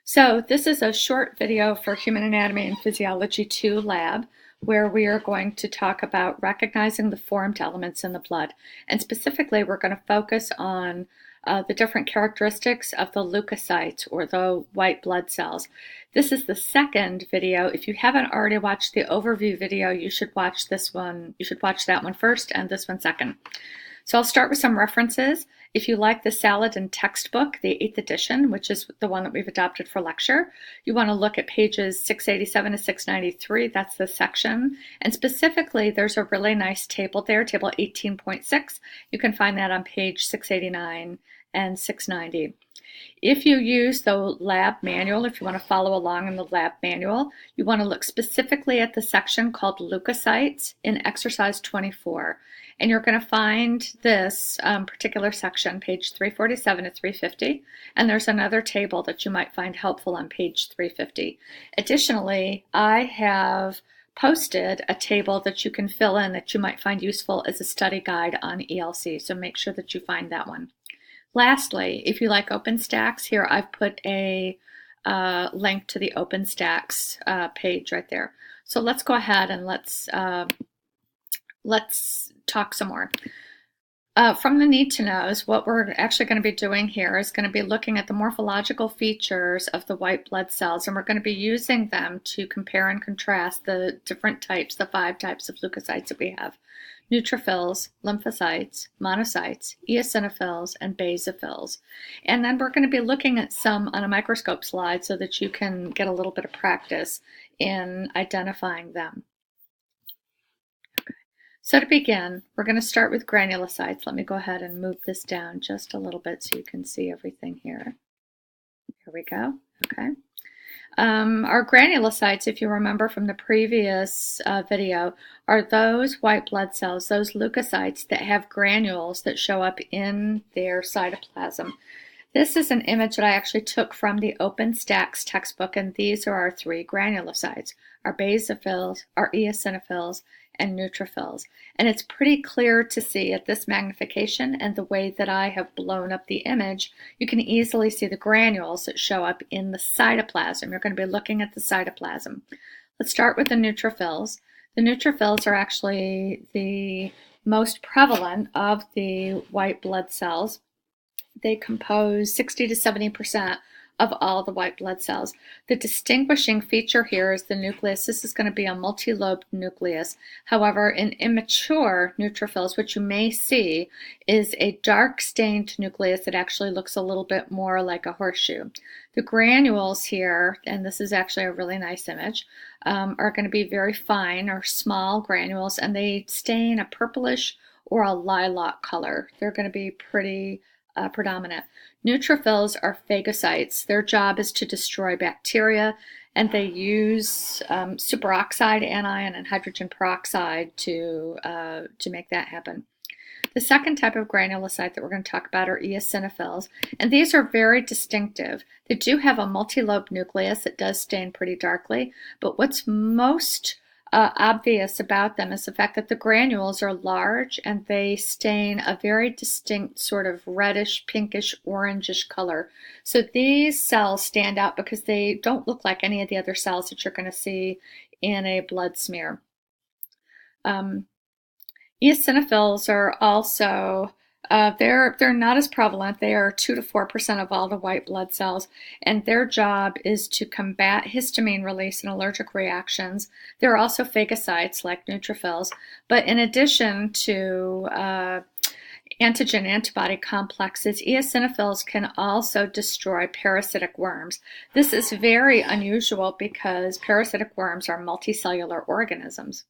So this is a short video for Human Anatomy and Physiology 2 lab, where we are going to talk about recognizing the formed elements in the blood. And specifically, we're going to focus on the different characteristics of the leukocytes, or the white blood cells. This is the second video. If you haven't already watched the overview video, you should watch this one. You should watch that one first and this one second. So I'll start with some references. If you like the Saladin textbook, the 8th edition, which is the one that we've adopted for lecture, you want to look at pages 687 to 693. That's the section. And specifically, there's a really nice table there, table 18.6. You can find that on page 689 and 690. If you use the lab manual, if you want to follow along in the lab manual, you want to look specifically at the section called leukocytes in exercise 24. And you're going to find this particular section, page 347 to 350, and there's another table that you might find helpful on page 350. Additionally, I have posted a table that you can fill in that you might find useful as a study guide on ELC, so make sure that you find that one. Lastly, if you like OpenStax, here I've put a link to the OpenStax page right there. So let's go ahead and let's talk some more. From the need to knows, what we're actually going to be doing here is going to be looking at the morphological features of the white blood cells, and we're going to be using them to compare and contrast the different types, the 5 types of leukocytes that we have: neutrophils, lymphocytes, monocytes, eosinophils, and basophils. And then we're going to be looking at some on a microscope slide so that you can get a little bit of practice in identifying them. So to begin, we're going to start with granulocytes. Let me go ahead and move this down just a little bit so you can see everything here. Here we go. Okay. Our granulocytes, if you remember from the previous video, are those white blood cells, those leukocytes that have granules that show up in their cytoplasm. This is an image that I actually took from the OpenStax textbook, and these are our 3 granulocytes: our basophils, our eosinophils, and neutrophils. And it's pretty clear to see at this magnification and the way that I have blown up the image, you can easily see the granules that show up in the cytoplasm. You're going to be looking at the cytoplasm. Let's start with the neutrophils. The neutrophils are actually the most prevalent of the white blood cells. They compose 60 to 70% of all the white blood cells. The distinguishing feature here is the nucleus. This is going to be a multi-lobed nucleus. However, in immature neutrophils, what you may see is a dark stained nucleus that actually looks a little bit more like a horseshoe. The granules here, and this is actually a really nice image, are going to be very fine or small granules, and they stain a purplish or a lilac color. They're going to be pretty predominant. Neutrophils are phagocytes. Their job is to destroy bacteria, and they use superoxide anion and hydrogen peroxide to make that happen. The second type of granulocyte that we're going to talk about are eosinophils, and these are very distinctive. They do have a multi-lobed nucleus that does stain pretty darkly, but what's most obvious about them is the fact that the granules are large and they stain a very distinct sort of reddish, pinkish, orangish color. So these cells stand out because they don't look like any of the other cells that you're going to see in a blood smear. Eosinophils are also they're not as prevalent. They are 2 to 4% of all the white blood cells, and their job is to combat histamine release and allergic reactions. There are also phagocytes like neutrophils, but in addition to antigen-antibody complexes, eosinophils can also destroy parasitic worms. This is very unusual because parasitic worms are multicellular organisms.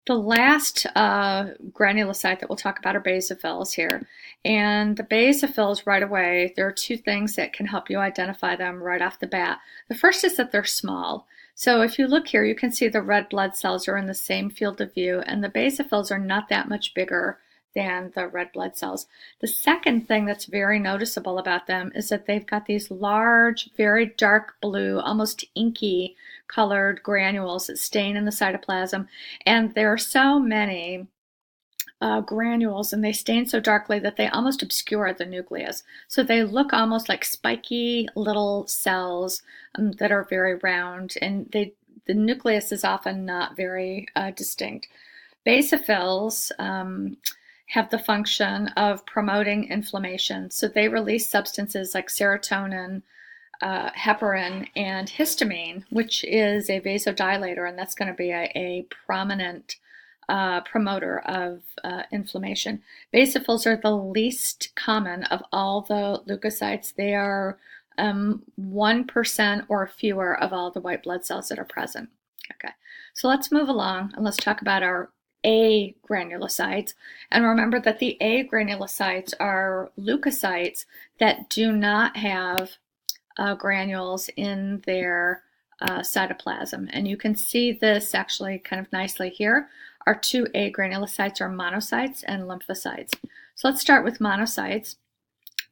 The last granulocyte that we'll talk about are basophils here. And the basophils, right away, there are 2 things that can help you identify them right off the bat. The first is that they're small. So if you look here, you can see the red blood cells are in the same field of view, and the basophils are not that much bigger than the red blood cells. The second thing that's very noticeable about them is that they've got these large, very dark blue, almost inky colored granules that stain in the cytoplasm, and there are so many granules, and they stain so darkly that they almost obscure the nucleus. So they look almost like spiky little cells that are very round, and the nucleus is often not very distinct. Basophils have the function of promoting inflammation. So they release substances like serotonin, heparin, and histamine, which is a vasodilator, and that's going to be a prominent promoter of inflammation. Basophils are the least common of all the leukocytes. They are 1% or fewer of all the white blood cells that are present. Okay, so let's move along and let's talk about our A granulocytes. And remember that the A granulocytes are leukocytes that do not have granules in their cytoplasm. And you can see this actually kind of nicely here. Our two A granulocytes are monocytes and lymphocytes. So let's start with monocytes.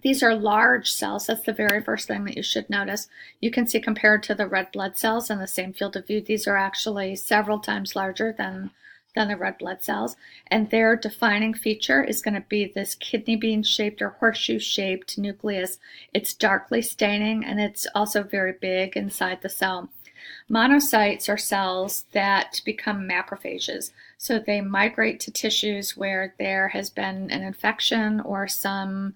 These are large cells. That's the very first thing that you should notice. You can see compared to the red blood cells in the same field of view, these are actually several times larger than the red blood cells. And their defining feature is going to be this kidney bean shaped or horseshoe shaped nucleus. It's darkly staining, and it's also very big inside the cell. Monocytes are cells that become macrophages. So they migrate to tissues where there has been an infection or some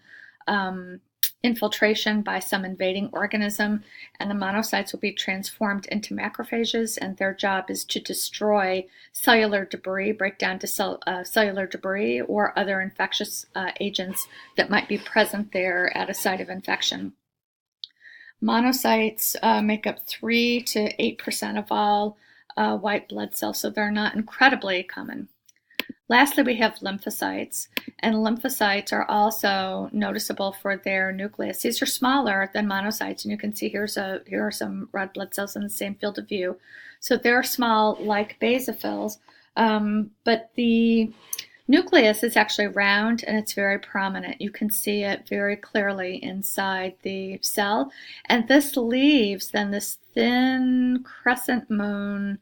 infiltration by some invading organism, and the monocytes will be transformed into macrophages, and their job is to destroy cellular debris, break down to cellular debris or other infectious agents that might be present there at a site of infection. Monocytes make up 3 to 8% of all white blood cells, so they're not incredibly common. Lastly, we have lymphocytes, and lymphocytes are also noticeable for their nucleus. These are smaller than monocytes, and you can see here are some red blood cells in the same field of view. So they're small like basophils, but the nucleus is actually round and it's very prominent. You can see it very clearly inside the cell, and this leaves then this thin crescent moon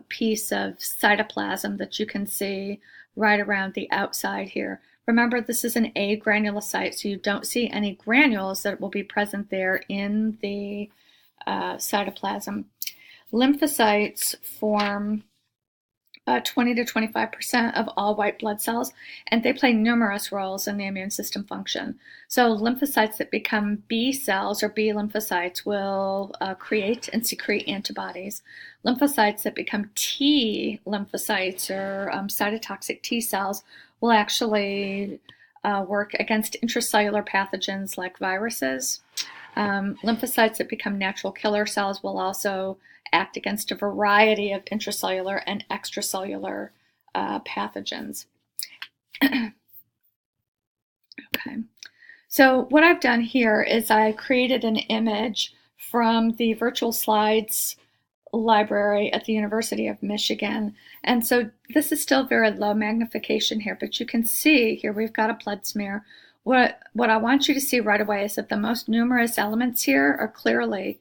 piece of cytoplasm that you can see right around the outside here. Remember, this is an A granulocyte, so you don't see any granules that will be present there in the cytoplasm. Lymphocytes form 20 to 25% of all white blood cells, and they play numerous roles in the immune system function. So lymphocytes that become B cells or B lymphocytes will create and secrete antibodies. Lymphocytes that become T lymphocytes or cytotoxic T cells will actually work against intracellular pathogens like viruses. Lymphocytes that become natural killer cells will also act against a variety of intracellular and extracellular pathogens. Okay. So what I've done here is I created an image from the Virtual Slides library at the University of Michigan. And so this is still very low magnification here, but you can see here we've got a blood smear. What I want you to see right away is that the most numerous elements here are clearly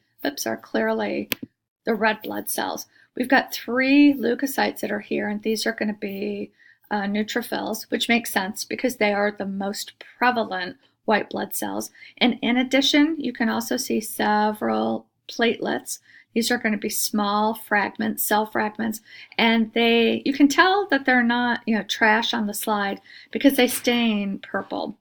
the red blood cells. We've got 3 leukocytes that are here, and these are going to be neutrophils, which makes sense because they are the most prevalent white blood cells. And in addition, you can also see several platelets. These are going to be small fragments, cell fragments, and you can tell that they're not, trash on the slide because they stain purple.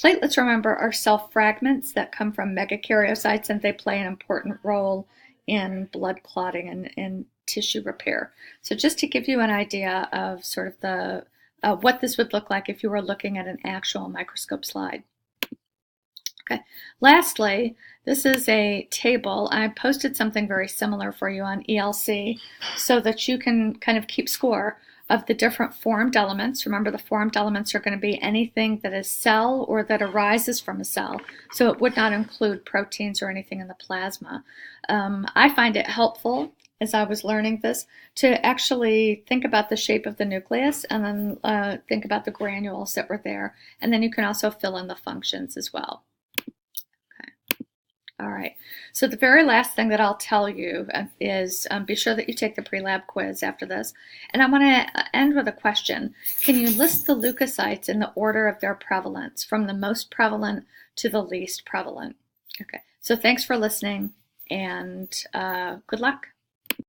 Platelets, remember, are cell fragments that come from megakaryocytes, and they play an important role in blood clotting and tissue repair. So just to give you an idea of sort of the what this would look like if you were looking at an actual microscope slide. Okay. Lastly, this is a table. I posted something very similar for you on ELC so that you can kind of keep score of the different formed elements. Remember, the formed elements are going to be anything that is cell or that arises from a cell. So it would not include proteins or anything in the plasma. I find it helpful, as I was learning this, to actually think about the shape of the nucleus and then think about the granules that were there. And then you can also fill in the functions as well. All right. So the very last thing that I'll tell you is be sure that you take the pre-lab quiz after this. And I want to end with a question. Can you list the leukocytes in the order of their prevalence, from the most prevalent to the least prevalent? Okay. So thanks for listening, and good luck.